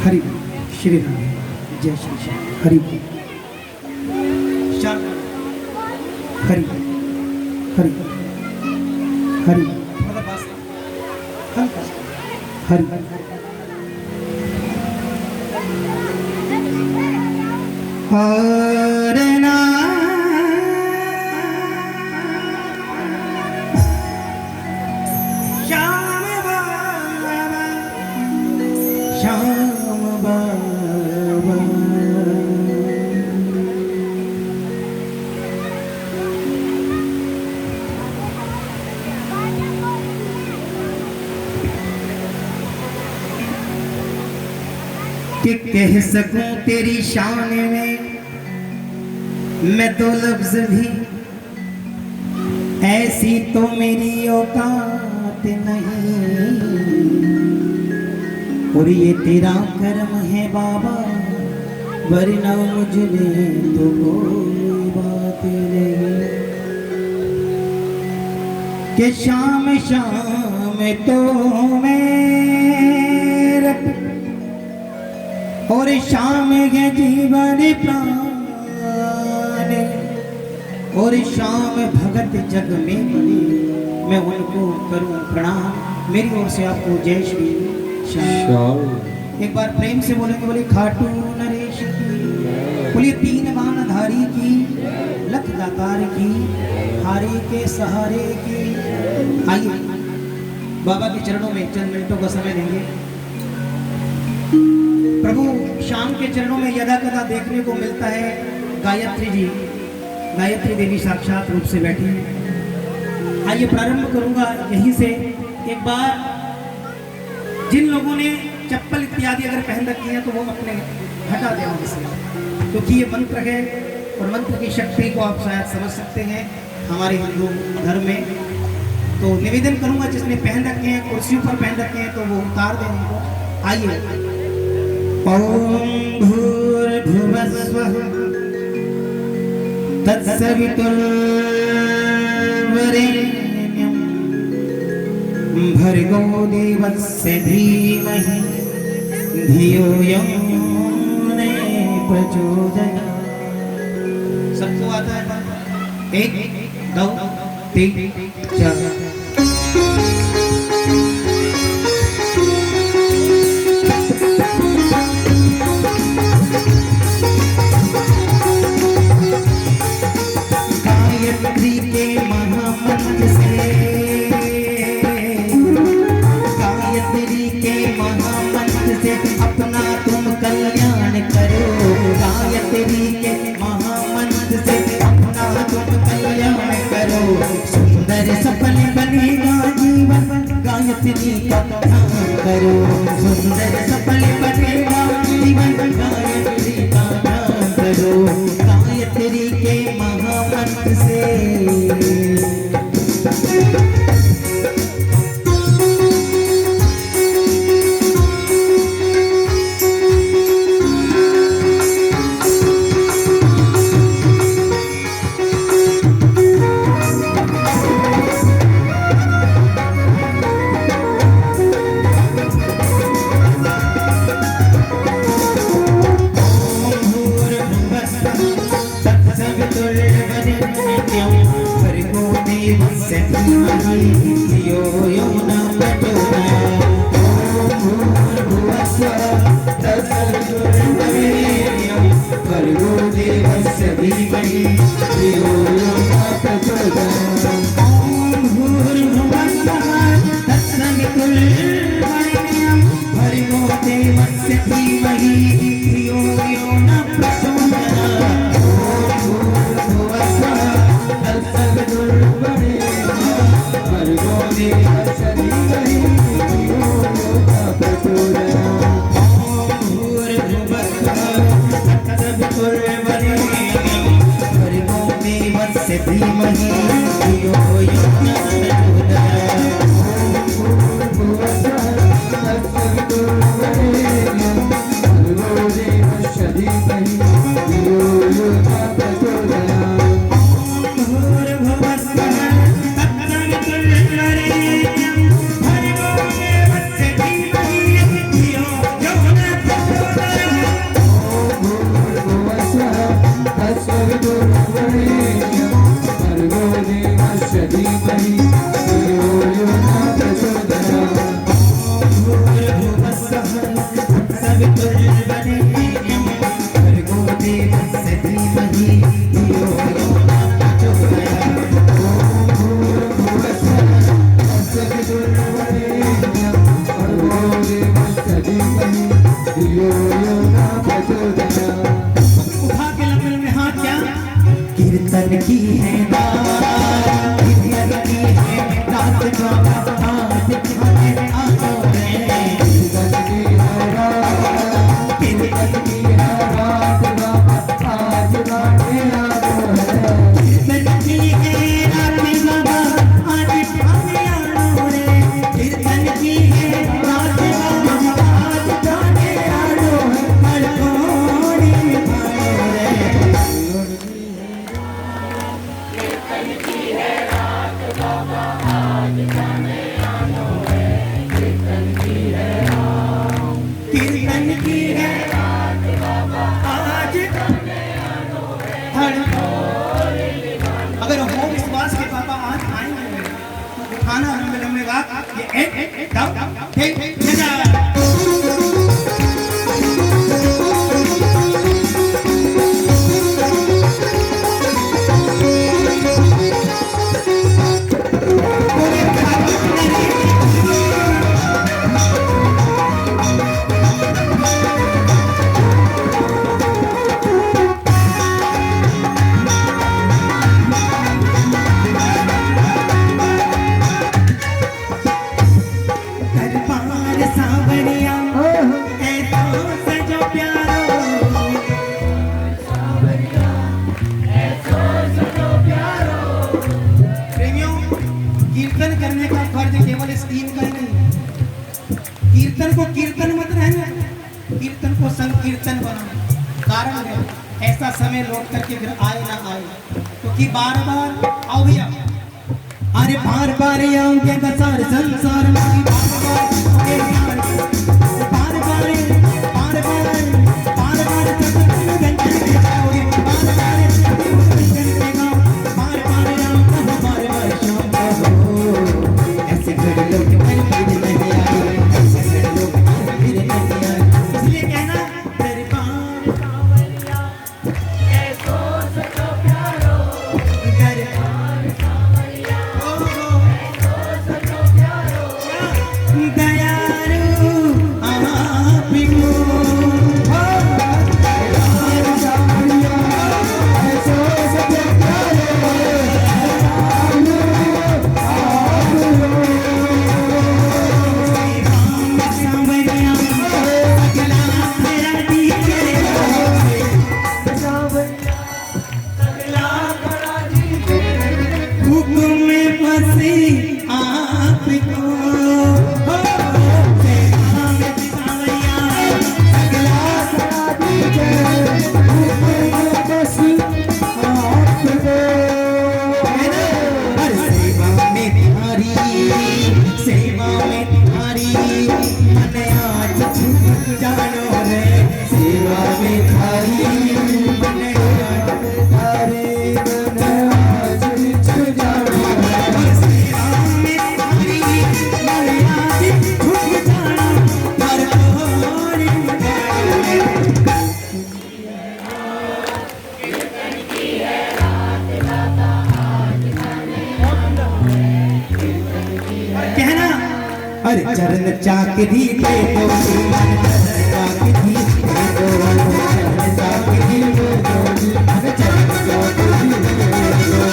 हरि श्री राम जय श्री श्याम हरि श्याम हरि हरि हरि हरि हरे ना श्याम बाबा श्याम बाबा कि कह सकूं तेरी शान में मैं तो लफ्ज भी ऐसी तो मेरी औकात नहीं और ये तेरा कर्म है बाबा वरना मुझ में तो कोई बात नहीं कि शाम शाम तो मेरे और शाम है जीवन प्राण और शाम भगत जग में बने मैं उनको करूं प्रणाम। मेरी ओर से आपको जय श्री श्याम। एक बार प्रेम से बोलेंगे, बोले खाटू नरेश की, बोलिए तीन बाणधारी की, लख दातार की, हारे के सहारे की। आइए बाबा के चरणों में चंद मिनटों का समय देंगे। प्रभु शाम के चरणों में यदा कदा देखने को मिलता है गायत्री जी, गायत्री देवी साक्षात रूप से बैठी। आइए प्रारंभ करूंगा यहीं से। एक बार जिन लोगों ने चप्पल इत्यादि अगर पहन रखी है तो वो अपने हटा दें इससे, क्योंकि ये मंत्र है और मंत्र की शक्ति को आप शायद समझ सकते हैं हमारे हिंदू धर्म में। तो निवेदन करूंगा जिसने पहन रखे हैं, कुर्सियों पर पहन रखे हैं, तो वो उतार दें उनको। आइए। ओम भूर्भुवस्वः तत्सवितुर्वरेण्यं भर्गो देवस्य धीमहि धियो यो न प्रचोदयात्। सबको आता है? 1 2 3 4। गायत्री के महामंत्र से, गायत्री के महामंत्र से अपना तुम कल्याण करो। गायत्री के महामंत्र से अपना तुम कल्याण करो। सुंदर सफल बनेगा जीवन गायत्री का ध्यान करो। सुंदर सफल बनेगा जीवन गायत्री का ध्यान करो। गायत्री के महामंत्र से उठाना लंबे लंबे बात ये एक दो ठीक जगह कीर्तन करने का फर्ज केवल इस टीम का ही नहीं। कीर्तन को कीर्तन मत रहना, कीर्तन को संकीर्तन बनाओ। कारण है ऐसा समय लौट करके फिर आए ना आए, क्योंकि बार बार आओ भैया, अरे बार बार आऊंगे सारे संसार में, अरे चरण चाकरी ले दो, चाकरी ले दो, चरण चाकरी ले दो, चरण चाकरी ले दो।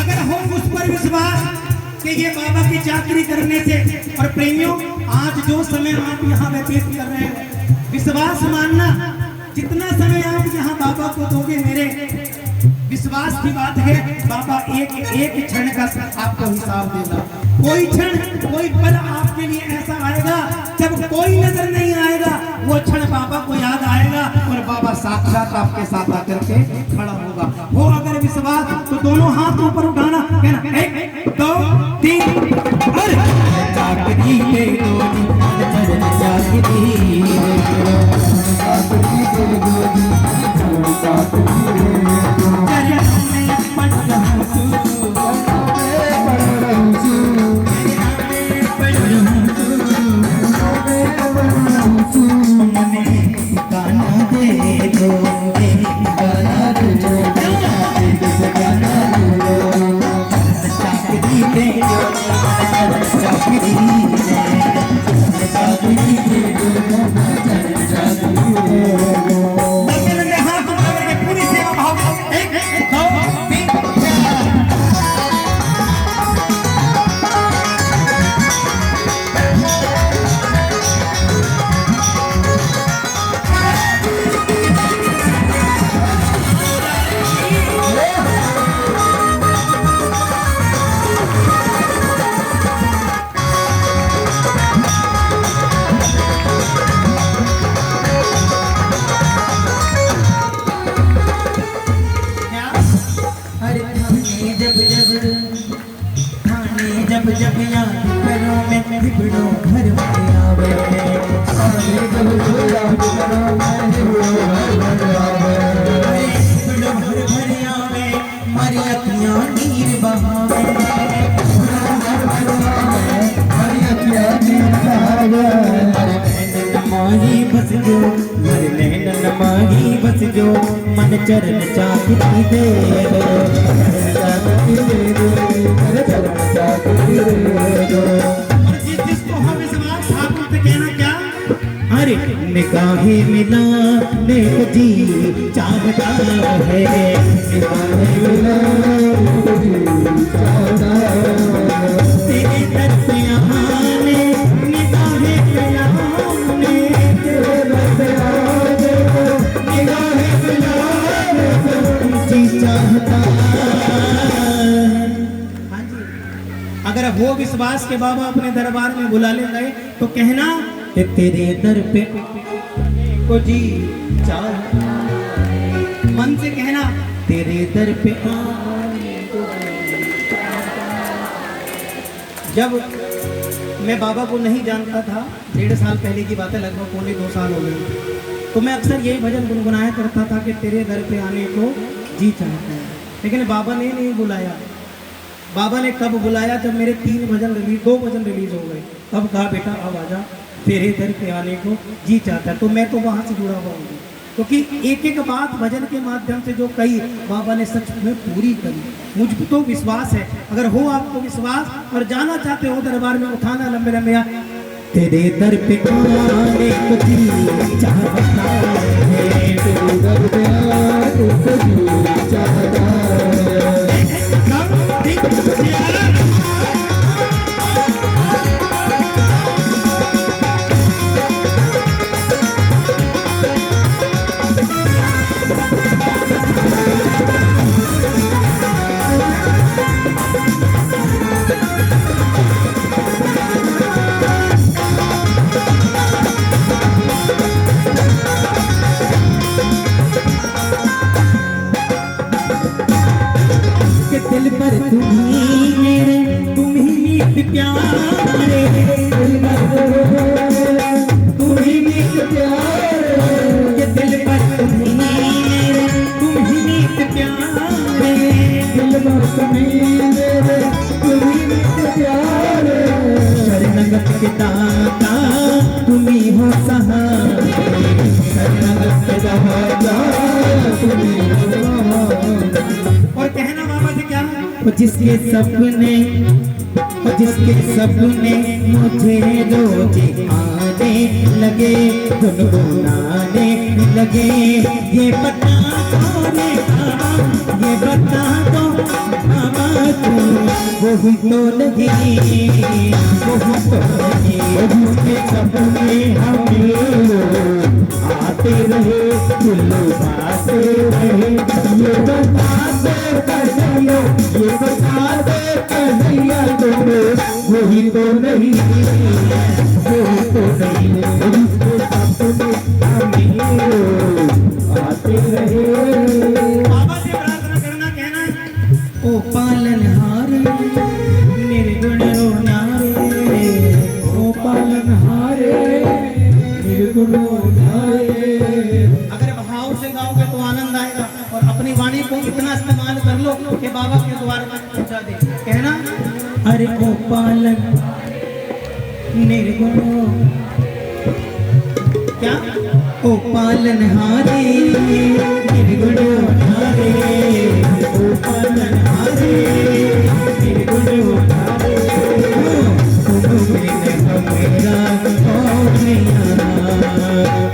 अगर हो उस पर विश्वास कि ये बाबा की चाकरी करने से, और प्रेमियों आज जो समय आप यहाँ व्यतीत कर रहे हो, विश्वास मानना, जितना समय आप यहाँ बाबा को दोगे, मेरे विश्वास की बात है, बाबा एक एक क्षण का आपको हिसाब देगा। कोई क्षण, कोई पल आपके लिए ऐसा आएगा जब कोई नजर नहीं आएगा, वो क्षण बाबा को याद आएगा और बाबा साक्षात आपके साथ आकर के खड़ा होगा। हो अगर विश्वास तो दोनों हाथ ऊपर उठाना, कहना 1 2 3 और चाकरी ले दो, चाकरी ले दो, चाकरी ले दो, चाकरी ले दो। जब जब याद करो मैं हिबड़ो घर में आवे, जब जब याद करो मैं हिबड़ो घर में आवे, हिबड़ो घर में आवे, मारी अखियां नीर बहावे। जो मन चरण चाकती दे दो, और जिसको हम विश्वास ठाकुर से कहना क्या, अरे निगाहें मिलाने को जी चाहता है, निगाहें मिलाने को जी चाहता है, तेरे दर पे आने निगाहें मिलाने, तेरे दर पे आने निगाहें मिलाने को जी चाहता है। हाँ जी, अगर हो विश्वास के बाबा अपने दरबार में बुला ले गए तो कहना कि तेरे दर पे को जी चाहता, मन से कहना तेरे दर पे आने को जी चाहता। जब मैं बाबा को नहीं जानता था, 1.5 साल पहले की बात है, लगभग 2 साल हो गए, तो मैं अक्सर यही भजन गुनगुनाया करता था कि तेरे दर पे आने को जी चाहता है। लेकिन बाबा ने नहीं बुलाया। बाबा ने कब बुलाया, जब मेरे 2 भजन रिलीज हो गए, तब कहा बेटा अब आजा, तेरे दर पे आने को जी चाहता है। तो मैं तो वहाँ से जुड़ा हुआ हूँ, क्योंकि एक एक बात भजन के माध्यम से जो कही बाबा ने सच में पूरी करी। मुझको तो विश्वास है, अगर हो आपको विश्वास और जाना चाहते हो दरबार में, उठाना लंबे लंबे, तेरे दर पे आने को जी चाहता है, तेरे दर पे आने को जी चाहता है। दिल पर तुम ही प्यारे, तुम ही प्यारे, ये दिल पर तुम ही प्यारे, दिल पर तुम ही प्यारे, शरणगत के दाता तुम ही हो सहारे, शरणगत के दाता तुम ही हो सहारे। और कहना बाबा से क्या, जिसके सपने मुझे रोज आने लगे, गुनगुनाने लगे, ये बता दो बाबा तू वही तो नहीं, वही तो नहीं, जिसके सपने हमें आते रहे, बुलवाते रहे, ये बताते कन्हैया, ये बताते कन्हैया तुम्हें वही तो नहीं, वही तो नहीं, जिसके सपने हमें आते रहे। बाबा से प्रार्थना करना, कहना ओ पालनहारे निर्गुण नारे, ओ पालनहारे निर्गुण नारे। अगर भाव से गाओगे तो आनंद आएगा, और अपनी वाणी को इतना इस्तेमाल कर लो कि बाबा के द्वार पर पहुंचा दे। कहना अरे ओ पालन निर्गुण, क्या ओ पालनहारे निर्गुण नारे, ओ पालनहारे निर्गुण नारे, तुम बिन हमेरा कौन यारा,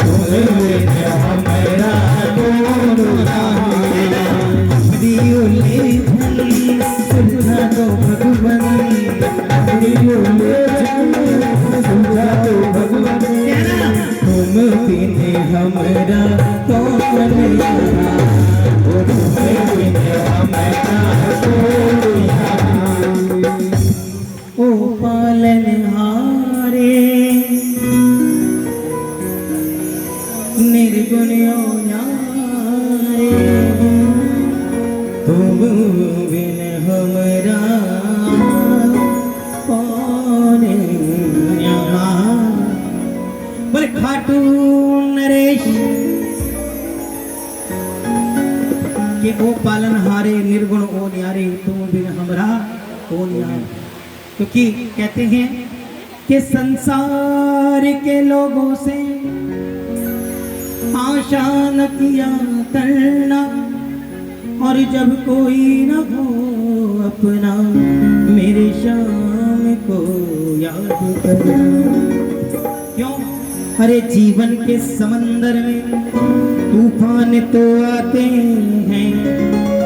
तुम बिन हमेरा कौन यारा, दियो ले समझा दो भगवान, दियो ले समझा दो भगवान, तुम बिन हमारा कौन यारा, तुम बिन हमारा कौन यारा। ओ पालनहारे निर्गुण यारे, तुम बिन हमारा कौन यारा। बोले खाटू नरेश के ओ पालनहारे निर्गुण ओ न्यारे, तुम बिन हमरा ओ न्यारे। क्योंकि कहते हैं कि संसार के लोगों से आशा न किया करना, और जब कोई न हो अपना मेरे शाम को याद करना। क्यों? अरे जीवन के समंदर में तूफान तो आते हैं,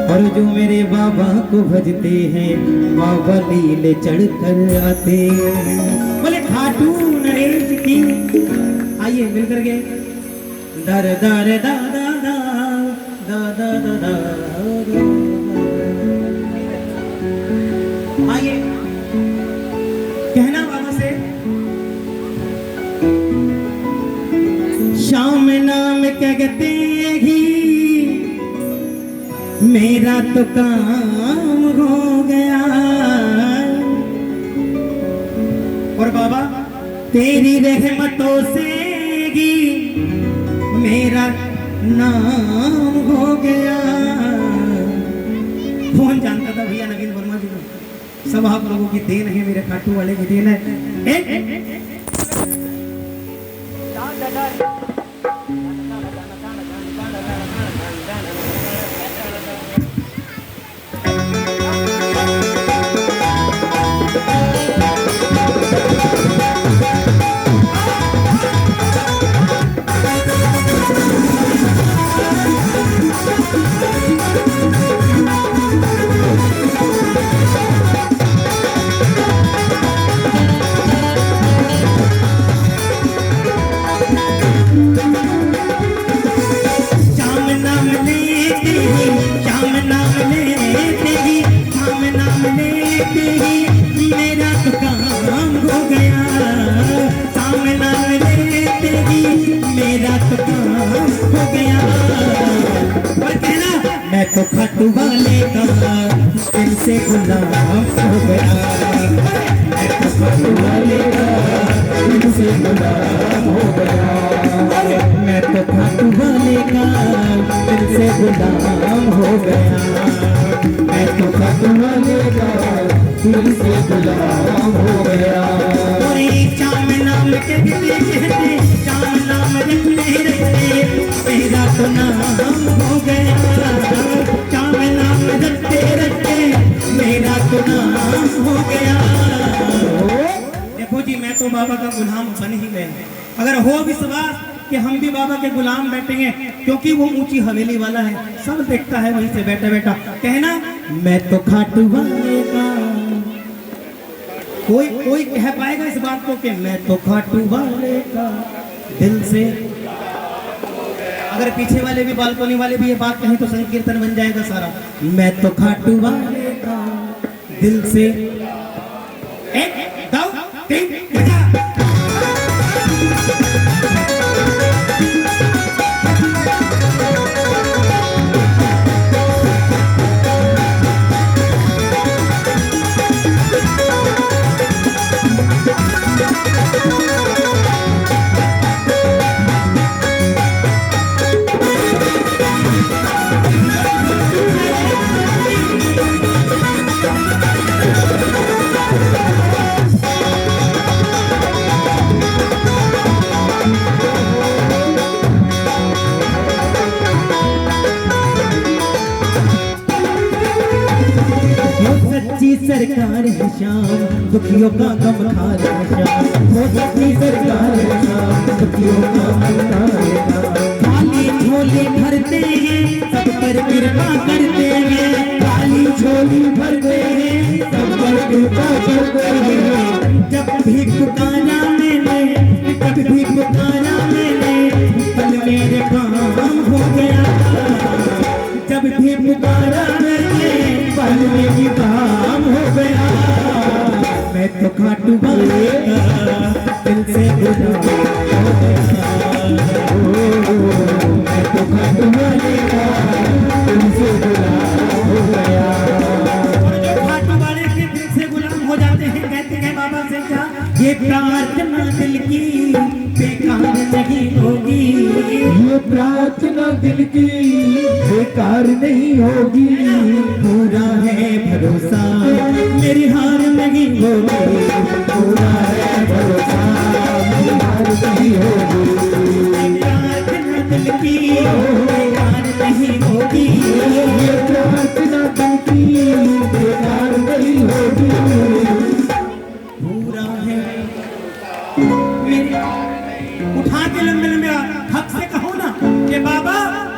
और जो मेरे बाबा को भजते हैं बाबा लीले चढ़ कर आते हैं। बोले खाटू नरेश की। आइए मिलकर के दर दर दा दा दा दा दा दा दा। आइए कहना बाबा से, शाम नाम कहते ही मेरा तो काम हो गया, और बाबा तेरी रहमतों से ही मेरा नाम हो गया। कौन जानता था भैया नवीन वर्मा जी को? सब आप लोगों की देन है, मेरे खाटू वाले की देन है। मैं तो खाटू वाले का दिल से गुलाम हो गया, मैं तो खाटू वाले का दिल से गुलाम हो गया, मैं तो खाटू वाले का दिल से गुलाम हो गया, मैं तो खाटू वाले का दिल से गुलाम हो गया। और एक शाम नाम कहते शाम नाम रखते रहते मेरा तो नाम हो गया, शाम नाम रखते रखते मेरा तो नाम हो गया। देखो जी, मैं तो बाबा का गुलाम बन ही गया। अगर हो विश्वास कि हम भी बाबा के गुलाम बैठेंगे, क्योंकि वो ऊंची हवेली वाला है, सब देखता है वहीं से बैठा बैठा। कहना मैं तो खाटू वाले का। कोई कह पाएगा इस बात को कि मैं तो खाटू वाले का दिल से? अगर पीछे वाले भी, बालकोनी वाले भी ये बात कहें तो संकीर्तन बन जाएगा सारा। मैं तो खाटू वाले का दिल से। एक दो तीन सरकार है शाम, दुखियों का गम खा रहे शाम, वो सच्ची सरकार है शाम, दुखियों का गम खा रहे शाम। खाली झोली भरते हैं, सब पर कृपा करते हैं, खाली झोली भरते हैं, सब पर कृपा करते हैं। जब भी पुकारा मैंने, जब भी पुकारा मैंने, पल मेरे काम हो गया, जब भी पुकारा मैंने, पल मेरी काम हो गया। मैं तो खाटू वाले का दिल से गुलाम हो गया, मैं तो खाटू वाले का दिल से गुलाम हो गया। और जो खाटू वाले के दिल से गुलाम हो जाते हैं, कहते हैं बाबा से क्या, ये प्रार्थना दिल की बेकार नहीं होगी, ये प्रार्थना दिल की बेकार नहीं होगी। पूरा है भरोसा मेरी हार नहीं होगी, पूरा है भरोसा मेरी हार नहीं होगी। प्रार्थना दिल की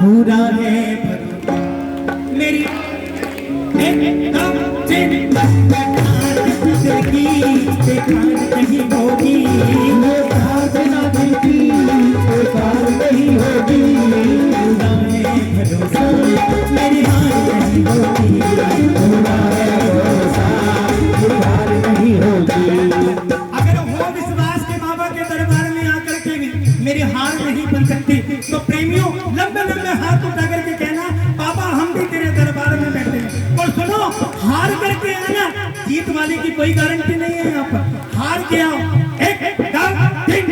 पूरा है भरोसा मेरी एकदम चिंता की बेकार नहीं होगी, बेकार बिना दिल की बेकार नहीं होगी, पूरा है भरोसा मेरी हार नहीं होगी, पूरा है भरोसा मेरी हार नहीं होगी। अगर हो विश्वास के बाबा के दरबार में आकर के भी मेरी हार नहीं बन सकती तो प्रेमियों लंबे लंबे हाथ उठा करके कहना बाबा हम भी तेरे दरबार में बैठे हैं। और सुनो हार करके आना, जीत वाले की कोई गारंटी नहीं है, यहाँ पर हार के आओ। एक दो तीन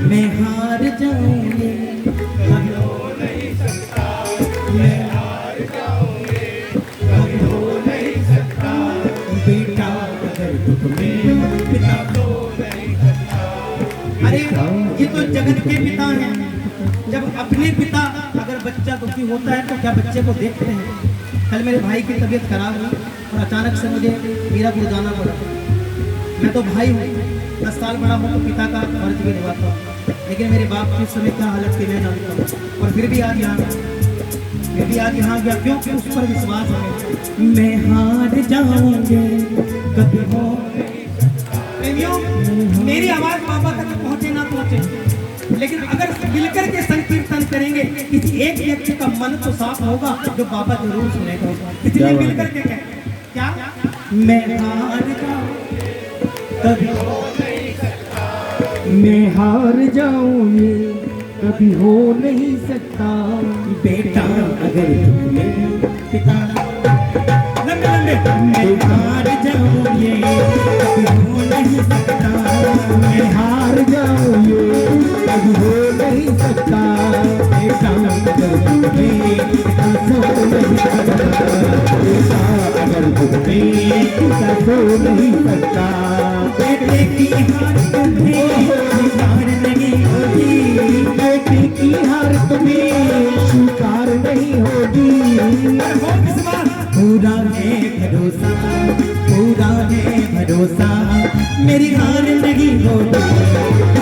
मैं हार जाऊंगी, कभी हो नहीं सकता, मैं हार जाऊंगी, कभी हो नहीं सकता, बेटा अगर तुम्हें पिता तो नहीं सकता। अरे ये तो जगत के पिता हैं, जब अपने पिता अगर बच्चा दुखी होता है तो क्या बच्चे को देखते हैं। कल मेरे भाई की तबीयत खराब हुई और अचानक से मुझे मीरापुर जाना पड़ा। मैं तो भाई हूँ, 10 साल बड़ा हूँ तो पिता का फर्ज भी निभाता हूँ, लेकिन मेरे बाप की उस समय क्या हालत थी मैं जानता हूँ। और फिर भी आज यहाँ गया क्योंकि उस पर विश्वास है। मैं हार जाऊंगे कभी हो प्रेमियों, मेरी आवाज बाबा तक पहुँचे ना पहुँचे, लेकिन अगर मिलकर के संकीर्तन करेंगे किसी एक व्यक्ति का मन तो साफ होगा जो बाबा जरूर सुनेगा। इसलिए मिलकर के कहें क्या, मैं हार जाऊंगी कभी हो नहीं सकता, मैं हार जाऊंगी कभी हो नहीं सकता, बेटा अगर तुम्हें पिता लंबे मैं हार जाऊंगी कभी हो नहीं सकता, मैं हार जाऊंगी कभी हो नहीं सकता, बेटा अगर तुम्हें पिता सो नहीं सकता, बेटा अगर तुम्हें पिता सो नहीं सकता, बेटे की हार तुम्हें स्वीकार नहीं होगी, बेटे की हार तुम्हें स्वीकार नहीं होगी, पूरा है भरोसा, पूरा है भरोसा मेरी हार नहीं होगी,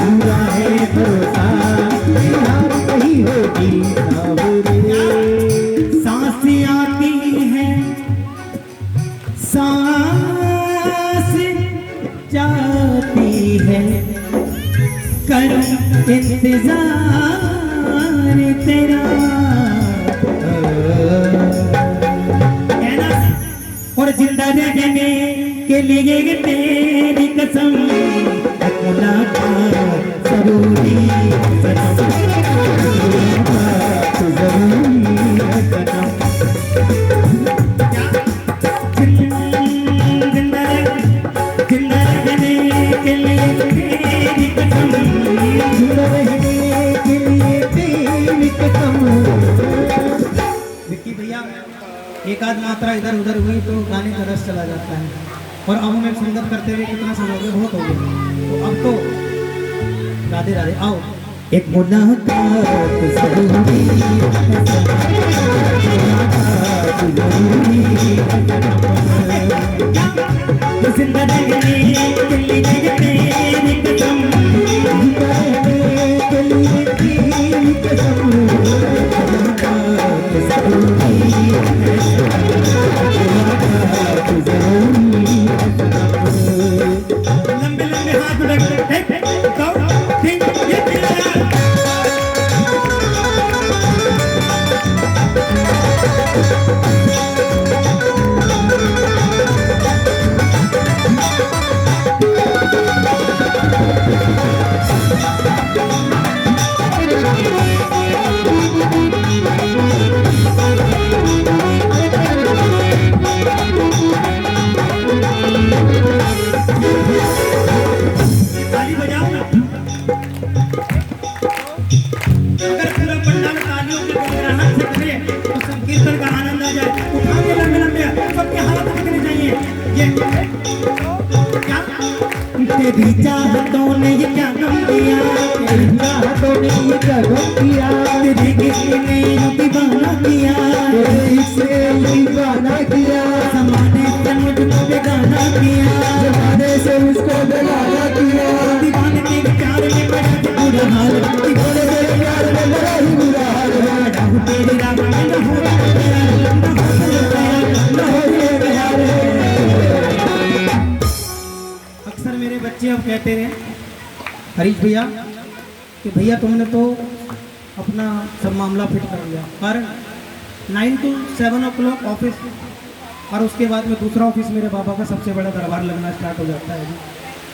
पूरा है भरोसा मेरी हार नहीं होगी। सांस आती है सांस जाती है, करूं इंतजार तेरा, और जिंदा रहने के लिए तेरी कसम मुलाकात जरूरी सनम, मुलाकात जरूरी सनम, जिंदा रहने के लिए तेरी कसम, जिंदा रहने के लिए तेरी कसम। विक्की भैया एक आध मात्रा इधर उधर हुई तो गाने का रस चला जाता है, और अब हमें संगत करते हुए कितना समय हो गया, बहुत हो गया, तो अब तो राधे राधे। आओ एक मुलाकात जरूरी, मुलाकात जरूरी, जिंदा रहने के लिए तेरी कसम, जिंदा रहने के लिए तेरी कसम, मुलाकात जरूरी, मुलाकात जरूरी। लंबे लंबे हाथ उठाकर तेरी चाहतों ने ये क्या गम दिया, तेरी चाहतों ने ये क्या गम किया, तेरे किसी ने यूं दीवाना किया, तेरे इसे दीवाना किया, जमाने से मुझको बेगाना किया, जमाने से उसको बेगाना किया, दीवाने के प्यार में बड़ा बुरा हाल, दीवाने मेरे प्यार में बड़ा ही बुरा हाल है, बड़ा हूँ तेरी राह में न हो अक्सर मेरे बच्चे अब कहते रहे हरीश भैया कि भैया तुमने तो अपना सब मामला फिट कर लिया, कारण 9 to 7 o'clock ऑफिस और उसके बाद में दूसरा ऑफिस मेरे बाबा का सबसे बड़ा दरबार लगना स्टार्ट हो जाता है।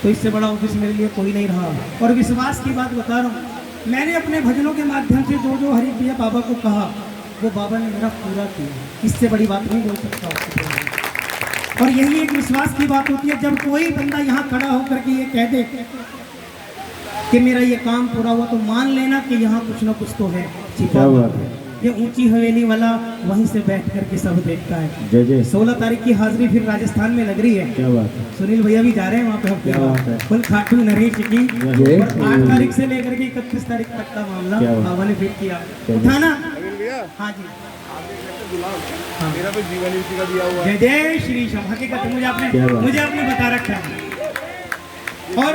तो इससे बड़ा ऑफिस मेरे लिए कोई नहीं रहा। और विश्वास की बात बता रहा हूँ, मैंने अपने भजनों के माध्यम से जो जो हरीश भैया बाबा को कहा वो बाबा ने मेरा पूरा किया। इससे बड़ी बात नहीं बोल सकता आपसे। और यही एक विश्वास की बात होती है, जब कोई बंदा यहाँ खड़ा होकर के ये कह दे कि मेरा ये काम पूरा हुआ, तो मान लेना कि यहाँ कुछ ना कुछ तो है छिपा हुआ है। ये ऊंची हवेली वाला वहीं से बैठ करके सब देखता है। जय जय 16 तारीख की हाजिरी फिर राजस्थान में लग रही है। क्या बात है, सुनील भैया भी जा रहे हैं वहाँ पे क्या बात है। फुल खाटू नरेश की। जय। और 8 तारीख से लेकर के 31 तारीख तक का मामला क्या बात। बाबा ने फिट किया। जय। उठाना। हाँ जी, हाँ। मेरा भी जीवन इसी का दिया हुआ है। जय जय श्री श्याम। हकीकत है, क्या बात। मुझे आपने बता रखा है। और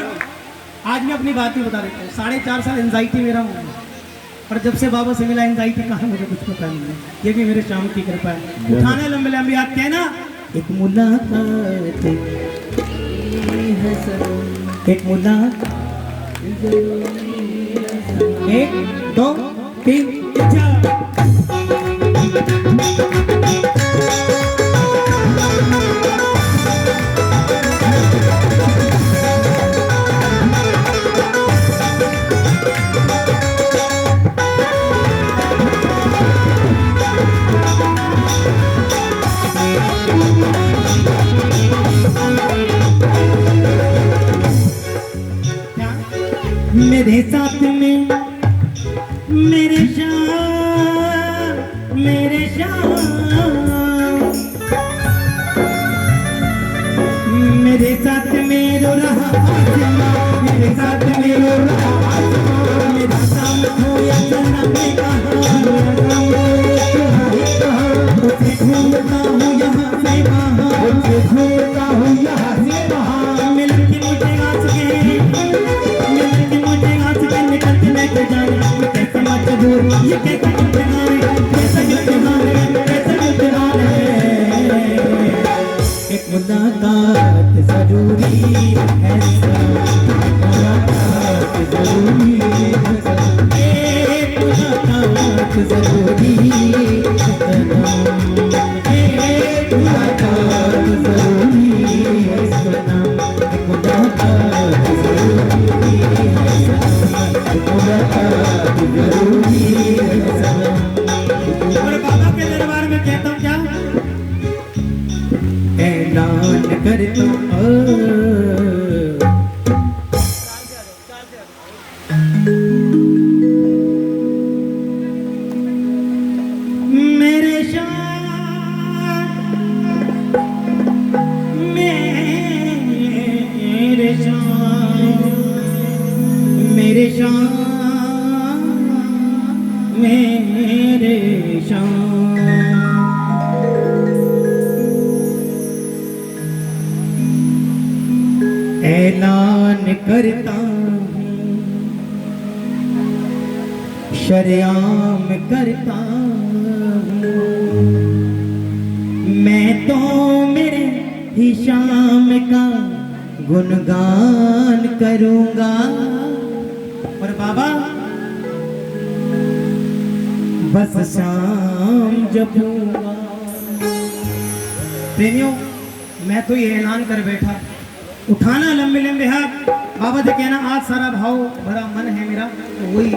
आज मैं अपनी बात ही बता देता हूँ। 4.5 साल एंजाइटी मेरा हूँ, और जब से बाबा से मिला एंजाइटी कहाँ मुझे कुछ पता नहीं है। ये भी मेरे श्याम की कृपा है। उठाने लंबे लंबे हाथ कहना, एक मुलाकात है सनम, एक मुलाकात, 1 2 3 4। मेरे साथ में मेरे शाम, मेरे शाम, मेरे साथ में रो रहा आसमां, मेरे साथ में रो रहा आसमां, मेरा शाम खोया जन्नत में कहाँ, मेरा शाम उसे ढूंढता हूँ यहाँ से वहाँ, उसे ढूंढता हूँ यहाँ से वहाँ, मिल के मुझे आज के ये कैसा इम्तिहान है, कैसा इम्तिहान है, कैसा इम्तिहान है। एक मुलाकात जरूरी है सनम, मुलाकात जरूरी है सनम, एक मुलाकात जरूरी है सनम, एक मुलाकात जरूरी है सनम, एक मुलाकात जरूरी है सनम, एक मुलाकात जरूरी है सनम। और बाबा के दरबार में कहता हूँ क्या, ऐलान करता हूँ मेरे शान, मेरे शान, मेरे शान, मेरे शान। ऐलान करता हूँ, शर्याम करता हूँ, मैं तो मेरे ही शाम का गुणगान करूँगा। और बाबा बस शाम जपूंगा। प्रेमियों, मैं तो ये ऐलान कर बैठा, उठाना लंबे लंबे हाथ, बाबा से कहना आज सारा भाव भरा मन है मेरा, तो वही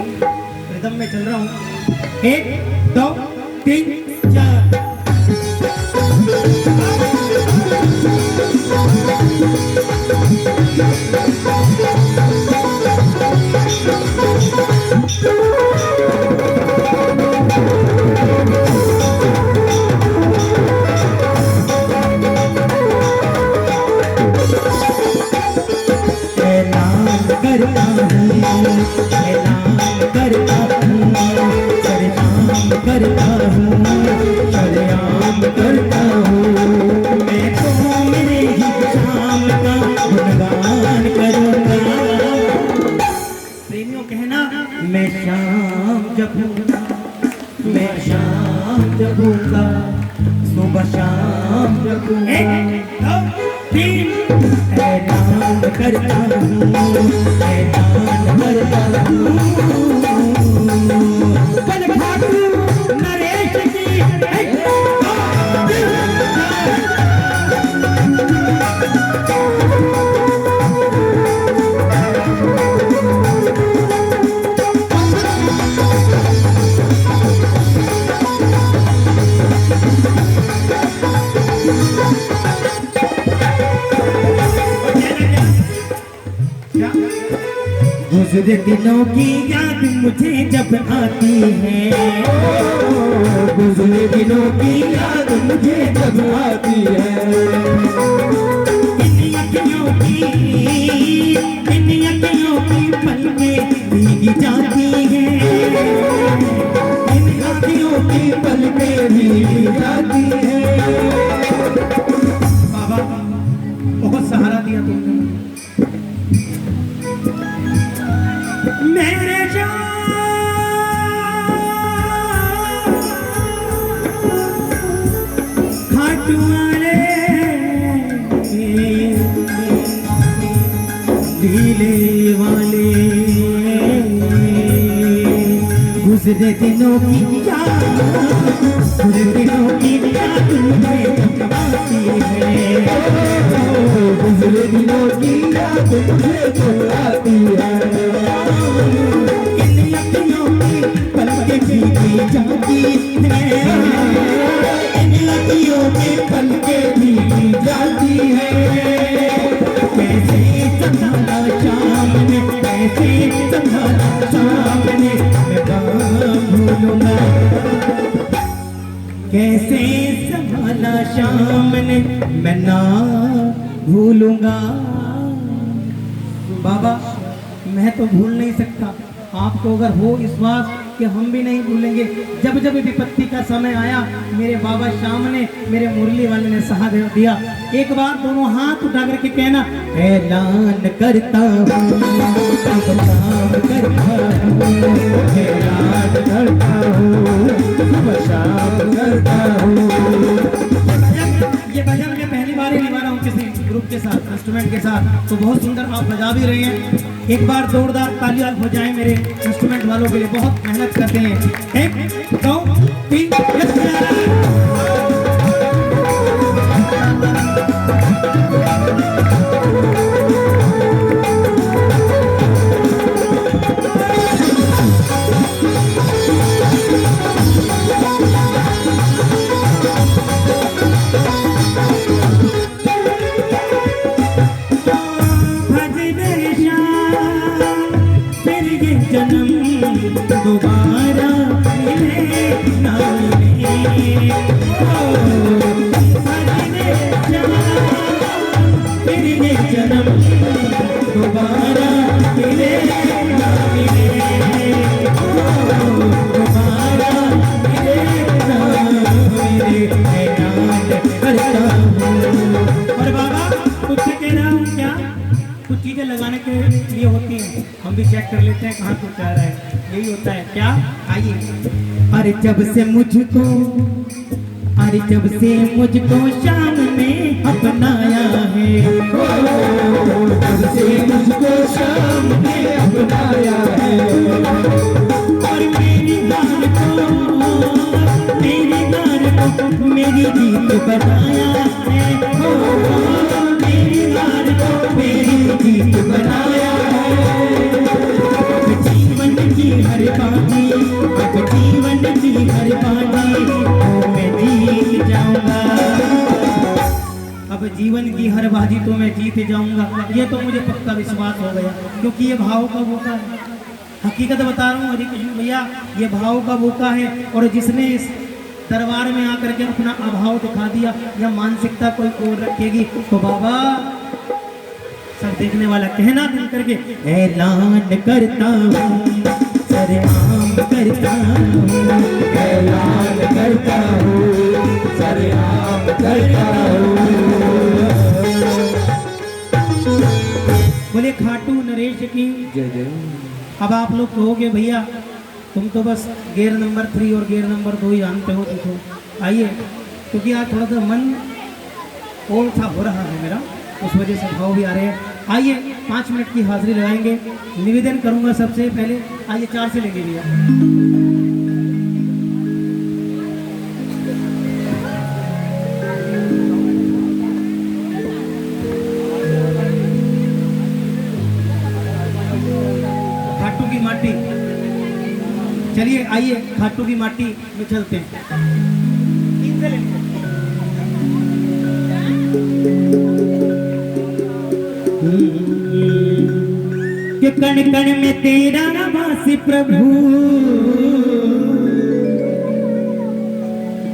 रिदम में चल रहा हूँ। 1 2 3 4। जपूंगा, सुबह शाम जपूंगा। 1 2 3 ऐलान करता हूँ, ऐलान करता हूँ। बल खाटू नरेश की 1 2 क्या गुज़रे दिनों की याद मुझे जब आती है, गुज़रे दिनों की याद मुझे जब आती है। इन अखियों की पलकें भीगी जाती हैं। इन आँखियों की पलकें भीगी जाती है। बाबा बहुत सहारा दिया तुमने मेरे जान खाटू वाले दिले वाले। गुज़रे दिनों की याद, गुज़रे दिनों की याद मुझे जब आती है, गुज़रे दिनों की याद मुझे जब आती है। इन लड़कियों की पलकें भीगी जाती हैं। इन लड़कियों की पलकें भीगी जाती है। कैसे संभाला शाम ने, कैसे संभाला शाम ने, मैं कहाँ भूलूंगा। कैसे संभाला शाम ने, मैं ना भूलूंगा। बाबा मैं तो भूल नहीं सकता, आपको अगर हो विश्वास कि हम भी नहीं भूलेंगे। जब जब विपत्ति का समय आया मेरे बाबा श्याम ने, मेरे मुरली वाले ने साथ दिया। एक बार दोनों हाथ उठा करके कहना, ऐलान करता हूँ, सब काम करता हूँ, ऐलान करता हूँ, सब शाम करता हूँ। ये भजन मैं पहली बार ही निभा रहा हूँ किसी ग्रुप के साथ, इंस्ट्रूमेंट के साथ, तो बहुत सुंदर आप बजा भी रहे हैं। एक बार जोरदार तालियां हो जाए मेरे इंस्ट्रूमेंट वालों के लिए, बहुत मेहनत करते हैं। 1 2 3 जन्म दोबारा मिले ना मिले, फिर ये जन्म दोबारा मिले ना मिले, दोबारा मिले ना मिले, ऐलान करता हूँ। और बाबा कुछ कह रहा हूँ क्या, कुछ चीजें लगाने के लिए होती हैं, हम भी चेक कर लेते हैं कहाँ कुछ आ रहा है। यही होता है क्या, आइए। अरे जब से मुझको, अरे जब से मुझको शाम ने अपनाया है, जब से मुझको शाम ने अपनाया है, और मेरी गान को, मेरी गान को मेरी जीत बनाया है, मेरी गान को मेरी जीत बनाया है। जीवन की हर बानी, अब जीवन की हर बानी तो मैं जीत जाऊंगा। अब जीवन की हर बाजी तो मैं जीत जाऊंगा, ये तो मुझे पक्का विश्वास हो गया, क्योंकि ये भाव का भूखा है। हकीकत बता रहा हूँ हरि कृष्ण भैया, ये भाव का भूखा है। और जिसने इस दरबार में आकर के अपना अभाव दिखा दिया, या मानसिकता कोई और रखेगी, तो बाबा सब देखने वाला कहना दिल करके, ऐलान करता हूँ, सरेआम करता हूँ, ऐलान करता हूँ, सरेआम करता हूँ। बोले खाटू नरेश की जय जय। अब आप लोग कहोगे भैया तुम तो बस गेयर नंबर 3 और गेयर नंबर 2 ही जानते हो। देखो आइए, क्योंकि आज थोड़ा सा मन और सा हो रहा है मेरा, उस वजह से भाव भी आ रहे हैं। आइए 5 मिनट की हाजिरी लगाएंगे। निवेदन करूंगा सबसे पहले, आइए 4 से लेंगे भैया। खाटू की माटी, चलिए आइए खाटू की माटी में चलते हैं। 3 से लेंगे। कि कण कण में तेरा वास प्रभु,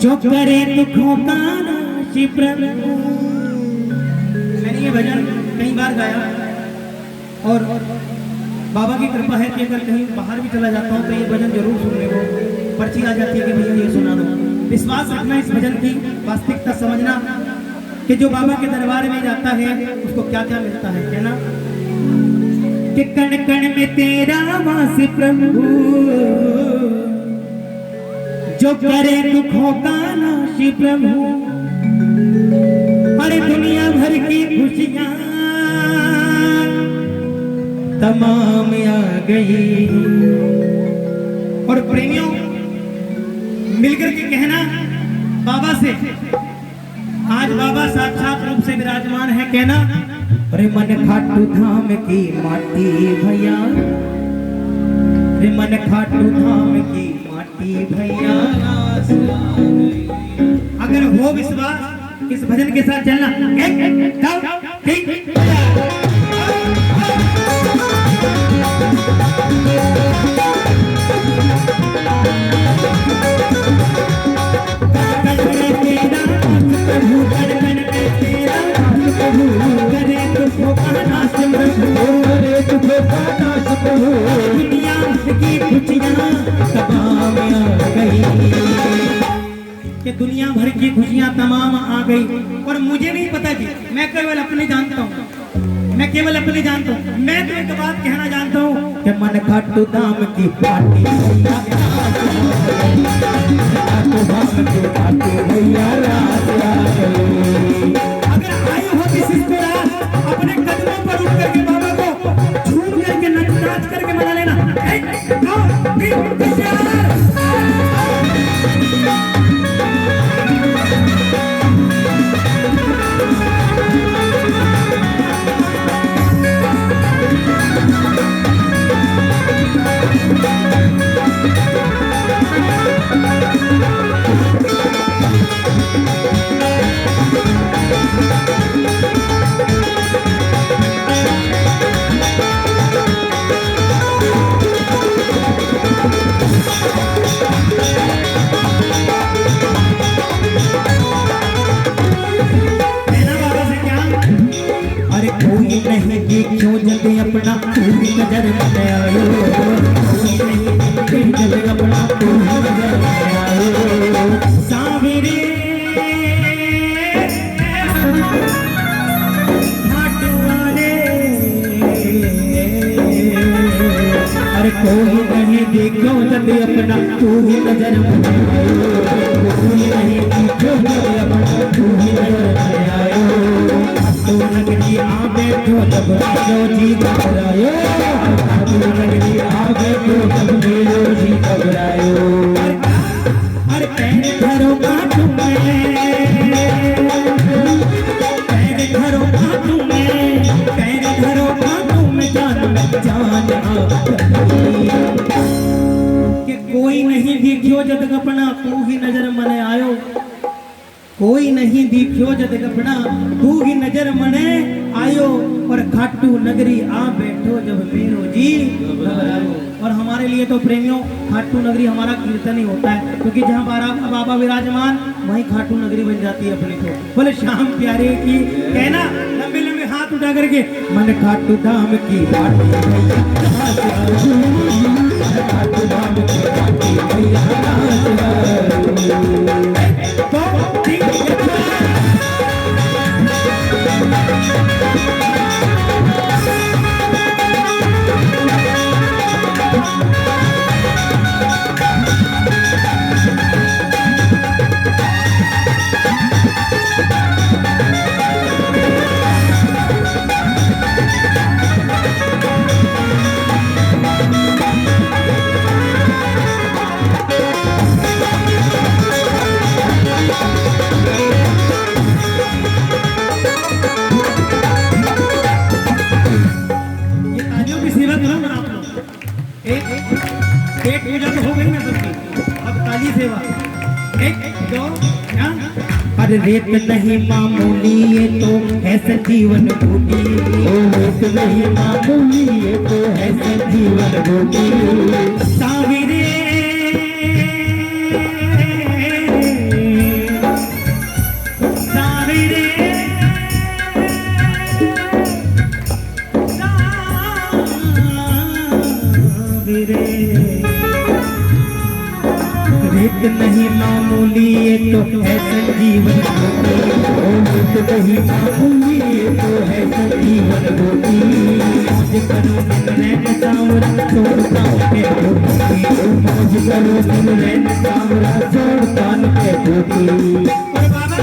जो करे दुखों का नाश प्रभु। मैंने ये भजन कई बार गाया और बाबा की कृपा है कि अगर कहीं बाहर भी चला जाता हूँ तो ये भजन जरूर सुनने को पर्ची आ जाती है कि भैया ये सुना दो। विश्वास रखना इस भजन की, वास्तविकता समझना कि जो बाबा के दरबार में जाता है उसको क्या क्या मिलता है ना। कि कण कण में तेरा वास प्रभु, जो करे दुखों का नाश प्रभु। अरे दुनिया भर की खुशियां तमाम आ गई। और प्रेमियों मिलकर के कहना बाबा से, आज बाबा साक्षात रूप से विराजमान है, कहना अरे मन खाटू धाम की माटी भैया, अरे मन खाटू धाम की माटी भैया। अगर हो विश्वास इस भजन के साथ चलना। 1 2 3 कि दुनिया भर की खुशियां तमाम आ गई। और मुझे नहीं पता जी, मैं केवल अपने जानता हूँ, मैं केवल अपने जानता हूँ। मैं तो एक बात कहना जानता हूँ कि मन खाटू धाम की पार्टी भैया, खाटू धाम की पार्टी भैया रात आ गई। अगर आई हो किसी को रात, अपने कदमों पर उठ करके बाबा को झूम करके नाच करके मना लेना। 1 2 3 क्यों जब अपना पूरी नजर में आयो, जब अपना पूरी नजर में आयो। सावरे घाट वाले, अरे कोई नहीं देखो जब अपना पूरी नजर में आयो, कोई नहीं देखो जब अपना पूरी नजर में आयो। तो नगरी आ बैठो जब मेरो जी घबरायो, तो नगरी आ बैठो जब मेरो जी घबरायो। अरे पैर धरो काटू में, पैर धरो काटू में, पैर धरो काटू में, जान कि कोई नहीं दिखियो जब अपना तू ही नजर मने आयो, कोई नहीं दिखियो जब अपना तू ही नजर मने आयो। और खाटू नगरी आ बैठो जब मेरो जी घबरायो। और हमारे लिए तो प्रेमियों खाटू नगरी हमारा कीर्तन ही होता है, क्योंकि जहाँ बाबा विराजमान वहीं खाटू नगरी बन जाती है अपनी को। बोले श्याम प्यारे की, कहना लंबे लंबे हाथ उठा करके, मन खाटू धाम की पार्टी भैया, खाटू धाम की पार्टी भैया। अरे रेत नहीं मामूली ये तो है संजीवन बूटी, ओ रेत नहीं मामूली ये तो है संजीवन बूटी। साविरे साविरे साविरे रेत नहीं मामूली ये तो है संजीवन बूटी, ओ रेत नहीं मामूली ये तो है संजीवन बूटी। मौज करो दिन रैन सांवरा छोड़ कान पे बूटी, ओ मौज करो दिन रैन सांवरा छोड़ कान पे बूटी। और बाबा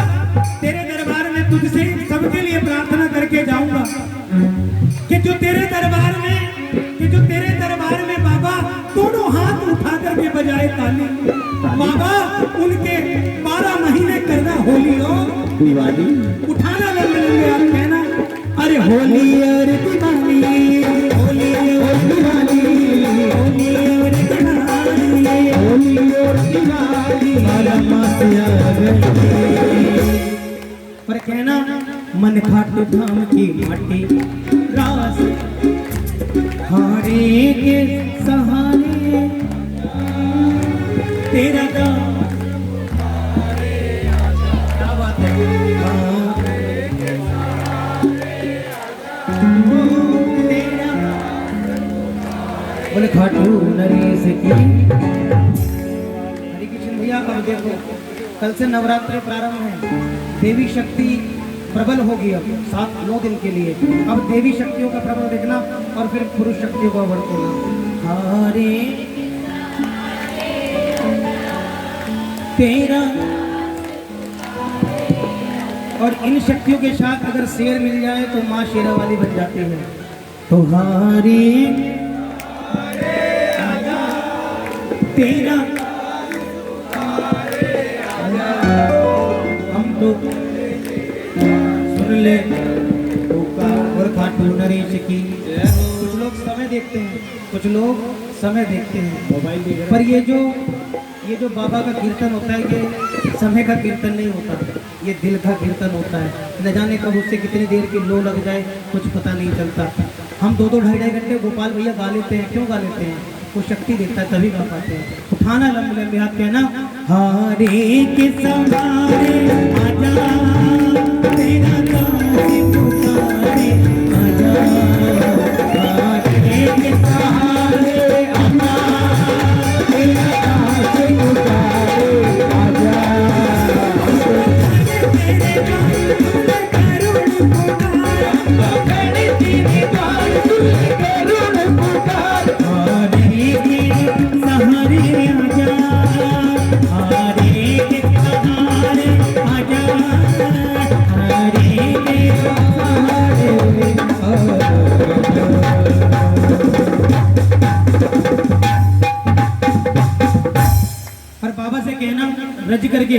तेरे दरबार में तुझसे सबके लिए प्रार्थना करके जाऊंगा कि जो तेरे दरबार में बाबा दोनों हाथ उठा करके बजाए ताली, बाबा उनके 12 महीने करना होली और दिवाली उठाना लंबे आप कहना अरे होली और दिवाली, होली और दिवाली, होली और दिवाली, होली और दिवाली हमारा मास आ गई। पर कहना मन खाटू धाम की माटी रास हारे के सहारे तेरा गाँव क्या बात है तेरा बोले खाटू नरेश की। हरे कृष्ण भैया अब देखो कल से नवरात्रि प्रारंभ है, देवी शक्ति प्रबल होगी अब 7-9 दिन के लिए। अब देवी शक्तियों का प्रबल देखना और फिर पुरुष शक्तियों का वर्णना। हारे तेरा और इन शक्तियों के साथ अगर शेर मिल जाए तो माँ शेरा वाली बन जाती है। तुम्हारी तेरा हम तो सुन ले और खाटू नरेश की। कुछ लोग समय देखते हैं, कुछ लोग समय देखते हैं मोबाइल देख रहे हैं, पर ये जो बाबा का कीर्तन होता है ये समय का कीर्तन नहीं होता, ये दिल का कीर्तन होता है। न जाने कब उससे कितनी देर की लो लग जाए कुछ पता नहीं चलता। हम 2-2 ढाई घंटे गोपाल भैया गा लेते हैं, क्यों गा लेते हैं? वो शक्ति देता है तभी गा पाते हैं। उठाना लंबे लंबे हाथ कहना हारे के सवारे आजा तेरा दास पुकारे आजा, हारे के सहारे आजा तेरा दास पुकारे आजा, तेरे करुण पुकार तेरी बात करुण पुकार हारे के सहारे आजा, हारे के सहारे आजा, हारे के सहारे और बाबा से कहना रज करके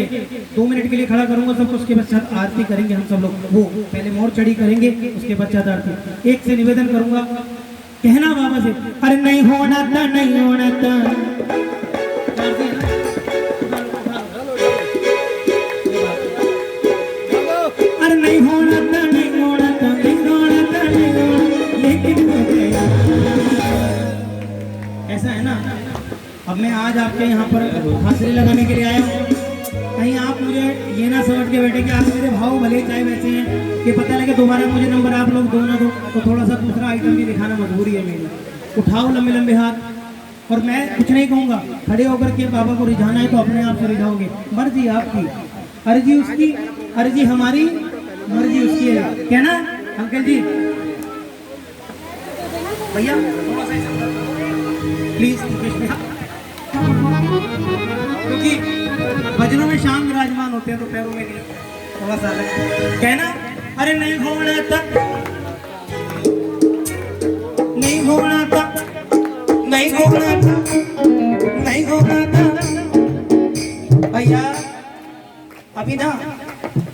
2 मिनट के लिए खड़ा करूंगा सबको, उसके पश्चात आरती करेंगे हम सब लोग। वो पहले मोर चढ़ी करेंगे उसके पश्चात आरती। एक से निवेदन करूंगा कहना बाबा से अरे नहीं होना था नहीं होना था, अरे नहीं होना था नहीं होना था नहीं होना था नहीं होना, लेकिन हो गया। ऐसा है ना। अब मैं आज आपके यहाँ पर हाजिरी लगाने के लिए आया हूँ, कहीं आप मुझे ये ना समझ के बैठे कि आप मेरे भाव भले चाहे वैसे हैं कि पता लगे दोबारा मुझे नंबर आप लोग दो ना दो, तो थोड़ा सा दूसरा आइटम भी दिखाना मजबूरी है मेरी। उठाओ लंबे लंबे हाथ और मैं कुछ नहीं कहूँगा, खड़े होकर के बाबा को रिझाना है तो अपने आप से रिझाओगे, मर्जी आपकी, अर्जी उसकी, अर्जी हमारी, मर्जी उसकी है। क्या ना अंकल जी भैया प्लीज क्योंकि भजनों में शाम विराजमान होते हैं तो पैरों में नहीं, थोड़ा सा कहना अरे नहीं होना था नहीं होना था नहीं होना था नहीं होना था भैया। अभी ना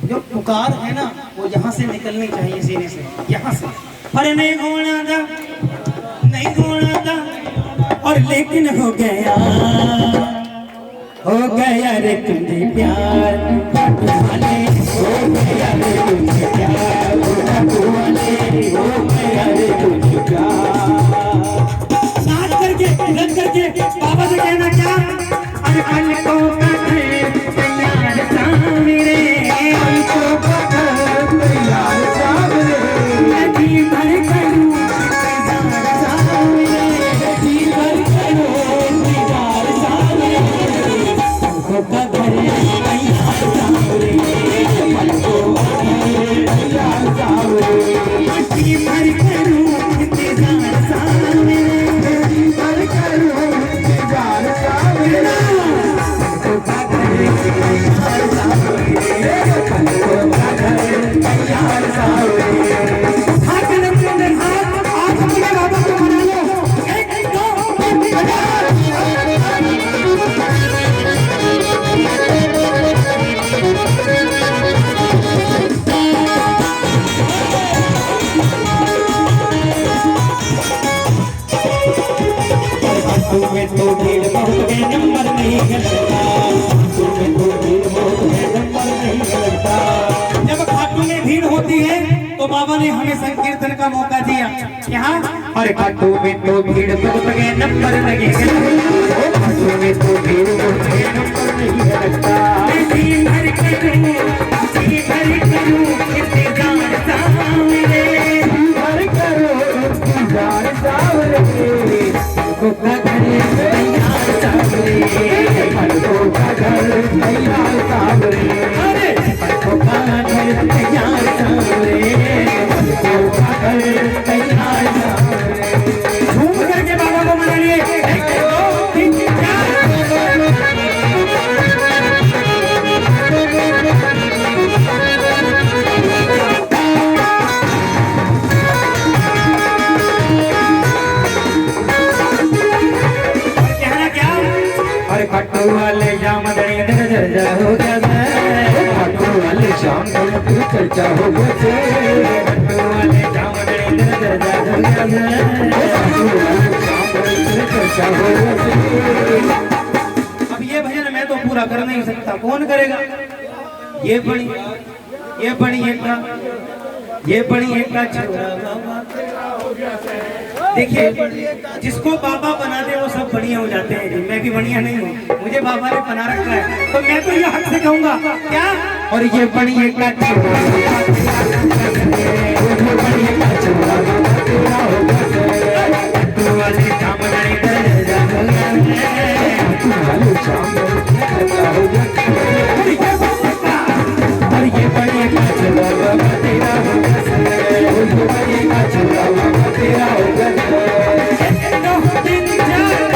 जो पुकार है ना वो यहाँ से निकलनी चाहिए सीने से, यहाँ से। अरे नहीं होना था नहीं होना था और लेकिन हो गया, हो गया रे तुझे प्यार खाटू वाले, हो गया रे तुझे प्यार खाटू वाले, हो गया रे तुझे प्यार। नाच करके रंग करके बाबा से कहना क्या, अरे कल को कथे तैयार सामने, कल को कथे तैयार सामने, जी भर करूं तैयार सामने, जी भर करूं तैयार सामने, को कथे तैयार सामने, कल को कथे तैयार सामने, जी भर करूं तैयार सामने, जी भर करूं तैयार सामने, को कथे तैयार सामने, कल को कथे तैयार सामने। हाथ लगे अंदर हाथ, आज अपने बाबा को मना लो, 1 2 तुम्हें तो भीड़ बहुत है नंबर नहीं लगता, तुम्हें तो भीड़ बहुत है नंबर नहीं लगता। जब खाटू में भीड़ होती है तो बाबा ने हमें संकीर्तन का मौका दिया। यहाँ अरे खाटू में तो भीड़ बहुत है नंबर नहीं लगता, खाटू में तो भीड़ बहुत है नंबर नहीं लगता। जी भर करूं इंतजार सामने, जी भर करूं इंतजार सामने, को का घर तैयार सामने, को का घर तैयार सामने, अरे को का घर तैयार सामने, को का घर तैयार सामने। घूम करके बाबा को मना लिए। 1 2 3 4 कहना क्या, अरे खाटू वाले शाम दड़ी दर चर्चा हो गया, खाटू वाले शाम दड़ी दर चर्चा हो गया, खाटू वाले शाम दड़ी दर चर्चा हो गया, खाटू वाले शाम दड़ी दर चर्चा हो गया। अब ये भजन मैं तो पूरा कर नहीं सकता, कौन करेगा? ये बड़ी एक का छोरा बाबा। देखिए, जिसको बाबा बना दे वो सब बढ़िया हो जाते हैं। मैं भी बढ़िया नहीं हूँ, मुझे बाबा ने बना रखा है, तो मैं तो ये हक से कहूंगा क्या। और ये बड़ी एक का छोरा, ये बड़ी एक का छोरा तेरा हो गया, खाटू वाले शाम दड़ी दर चर्चा हो गया, खाटू वाले शाम दड़ी दर चर्चा हो गया। और ये बड़ी का छोरा बाबा तेरा हो गया, ये बड़ी का छोरा बाबा तेरा हो गया। 1 2 3 4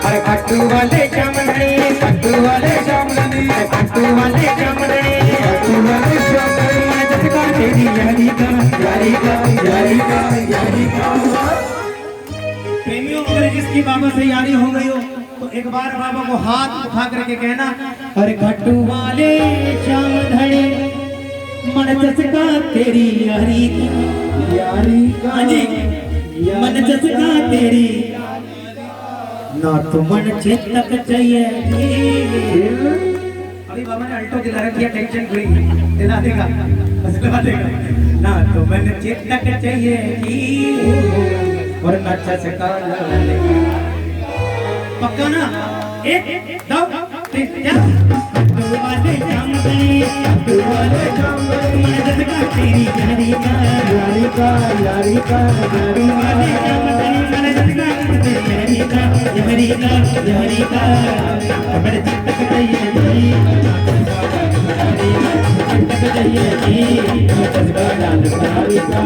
अरे खाटू वाले जामनी, खाटू वाले जामनी, खाटू वाले जामनी, खाटू वाले जामनी, जसका तेरी यारी का यारी का यारी का यारी का। प्रेमियों, अगर जिसकी बाबा से यारी हो गई हो तो एक बार बाबा को हाथ उठा करके कहना, अरे खाटू वाले श्याम धड़े मन जसका तेरी यारी का यारी का हाँ जी, मन जसका तेरी ना तो मन चेतक चाहिए। अभी बाबा ने अल्टो दिला रखी है, टेंशन फ्री दिला देगा, बस दिला देगा। ना तो मन चेतक चाहिए और ना चसका पक्का ना। 1 2 3 4 वाले जामदनी, वाले जामदनी, मन जसका तेरी यारी का यारी का यारी का यारी वाले जामदनी, मन जसका तेरी यारी का यारी का यारी का मन चेतक चाहिए, चेतक चाहिए, जज्बा डाल यारी का।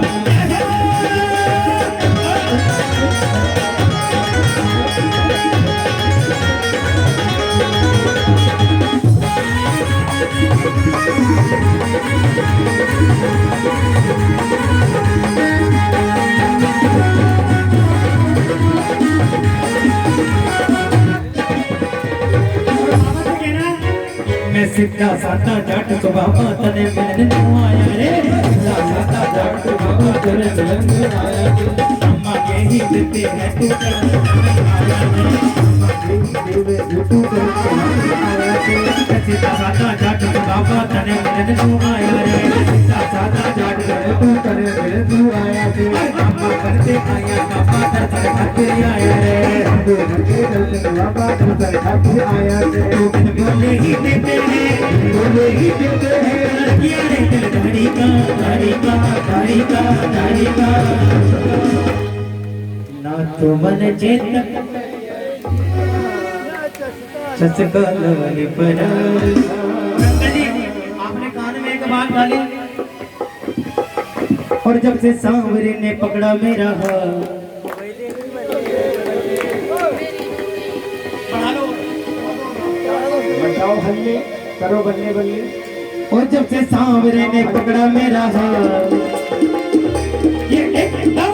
सिद्धा साधा जट बाबा तने मिलन नू आया रे सिद्धा साधा जट बाबा तने मिलन नू आया रे अम्मा यही देते हैं तू कर आया रे अम्मा यही देते तू कर आया रे सिद्धा साधा जट बाबा तने मिलन नू आया रे सिद्धा साधा जट तू करे मिलन नू आया रे अम्मा करते आया बाबा तर करते आया रे हम करते बाबा तर करते आया रे बोले ही देते हैं बोले ही देते हैं लड़कियां रे दाढ़ी का दाढ़ी का दाढ़ी का दाढ़ी का ना तो मन चेतक चचका लवली पर आपने कान में एक बात डाली और जब से सांवरे ने पकड़ा मेरा हाथ बचाओ हल्ले करो बल्ले बल्ले और जब से सांवरे ने पकड़ा मेरा हाथ ये एकदम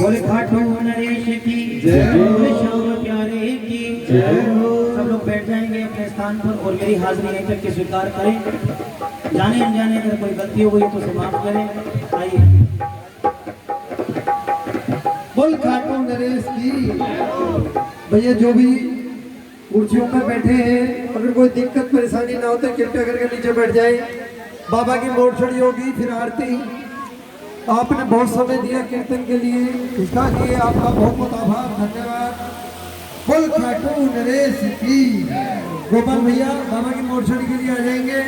बोले खाटू नरेश की जय हो, श्याम प्यारे की जय हो। सब लोग बैठ जाएंगे अपने स्थान पर और मेरी हाजिरी यहीं तक के स्वीकार करें। जाने अनजाने अगर कोई गलती हो गई तो समाप्त करें। आइए बोल खाटू नरेश की। भैया जो भी कुर्सियों पर बैठे हैं, अगर कोई दिक्कत परेशानी ना हो तो कृपया करके नीचे बैठ जाए। बाबा की मोड़ छड़ी होगी, फिर आरती। आपने बहुत समय दिया कीर्तन के लिए, इसका लिए आपका बहुत बहुत आभार, धन्यवाद। बोल खाटू नरेश की। गोपाल भैया बाबा की मोटरसाइकिल के लिए आ जाएंगे।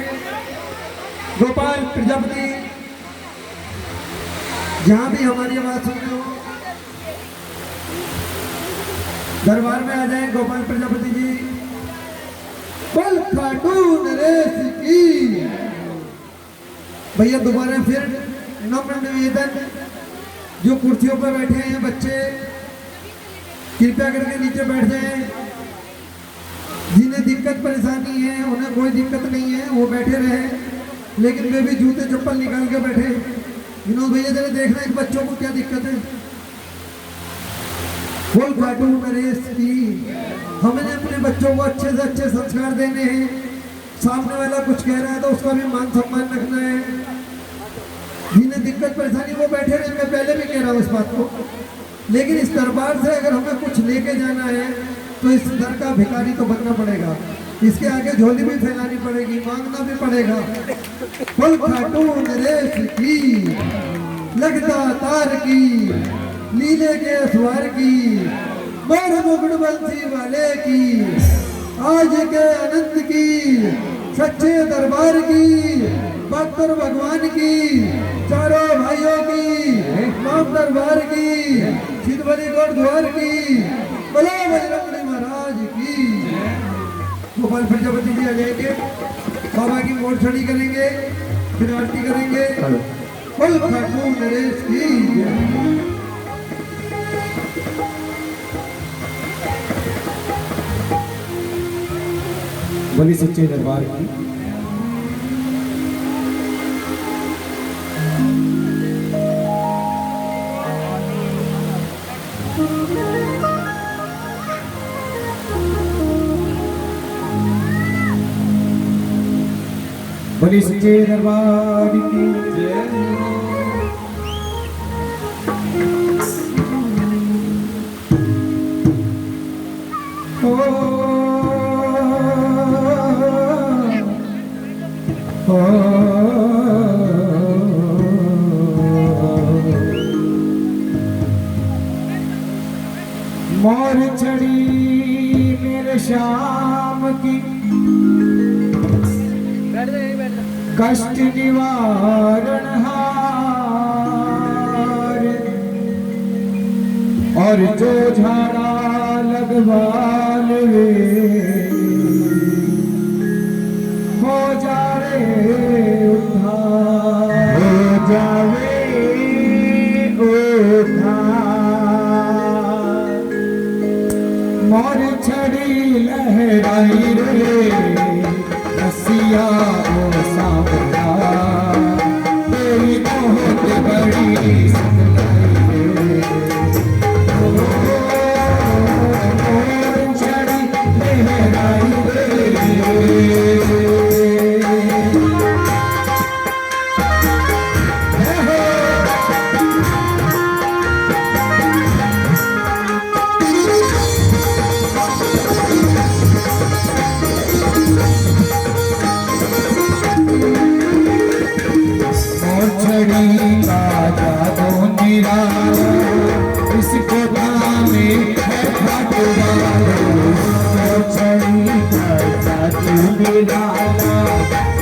गोपाल प्रजापति जहां भी हमारी आवाज सुन रहे हो दरबार में आ जाए। गोपाल प्रजापति जी बोल खाटू नरेश की। भैया दोबारा फिर नम्र निवेदन, जो कुर्सियों पर बैठे हैं बच्चे कृपया करके नीचे बैठ जाएं। जिन्हें दिक्कत परेशानी है उन्हें कोई दिक्कत नहीं है, वो बैठे रहे, लेकिन वे भी जूते चप्पल निकाल के बैठे। विनोद भैया जरा देखना इस बच्चों को क्या दिक्कत है। बोल खाटू नरेश की। हमें अपने बच्चों को अच्छे से अच्छे संस्कार देने हैं। सामने वाला कुछ कह रहा है तो उसका भी मान सम्मान रखना है। जिन्हें दिक्कत परेशानी वो बैठे रहे, मैं पहले भी कह रहा हूँ इस बात को, लेकिन इस दरबार से अगर हमें कुछ लेके जाना है तो इस दर का भिखारी तो बनना पड़ेगा। इसके आगे झोली भी फैलानी पड़ेगी, मांगना भी पड़ेगा। बोल खाटू नरेश की। लगता तार की लीले के सवार की मोर मुकुट बंसी वाले की आज के अनंत की सच्चे दरबार की भक्तर भगवान की चारों भाइयों की माम दरबार की सिद्धबली गौड़ द्वार की बोलो बजरंगबली महाराज की। गोपाल प्रजापति जी आ जाएंगे, बाबा की मोटछड़ी करेंगे, फिर आरती करेंगे। बोल खाटू नरेश की। बोली सच्चे दरबार की। बोली सच्चे दरबार की जय। मोर चढ़ी मेरे शाम की कष्ट निवारण हार और जो झाड़ा लगवाल वे हो जावे उद्धार, हो जावे उद्धार। मोर छड़ी लहराई रे रसिया ओ सांवरा तेरी बहुत बड़ी सतलाई रे। मोर छड़ी लहराई रे। इसको थामे है खाटूवाला,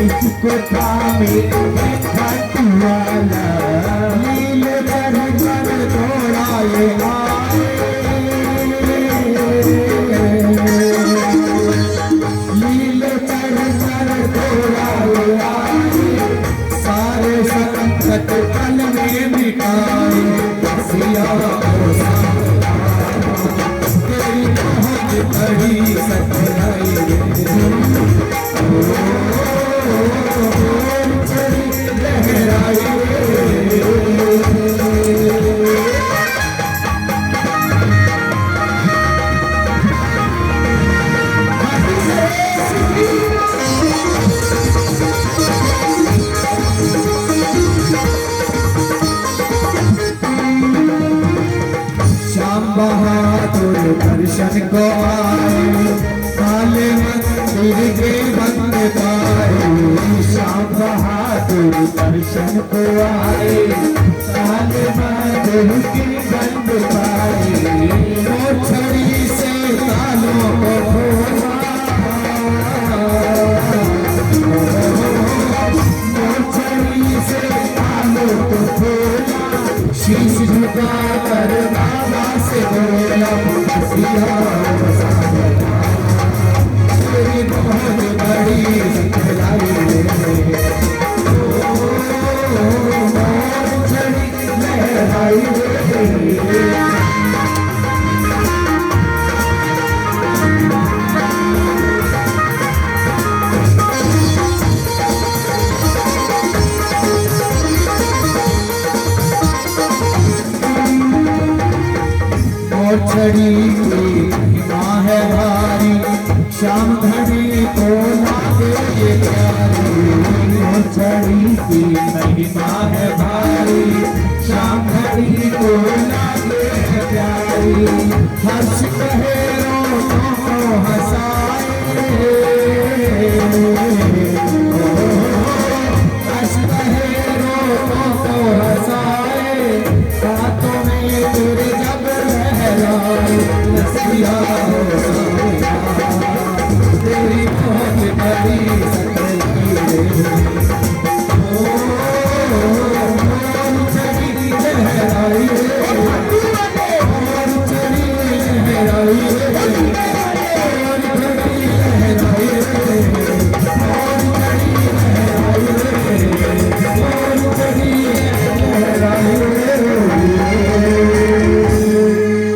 इसको थामे है खाटूवाला। लील कर कर दौड़ाए लील कर कर दौड़ाए सारे संकट पल में मिटाए। सिया तेरी बहुत बड़ी सच्चाई लहराई। बहादुर दर्शन को आए काले मंदिर के बंद पाए। श्याम बहादुर दर्शन को आए काले मंदिर के बंद पाए। मोटछड़ी से लालों को खोला मोरछड़ी से लालों को खोला शीश झुका कर बाबा से बोला सिया तेरी बहुत बड़ी सिखलाई मोरछड़ी लहराई मोरछड़ी की माँ है भारी श्याम घड़ी को लागे ये प्यारी मोरछड़ी की महिमा है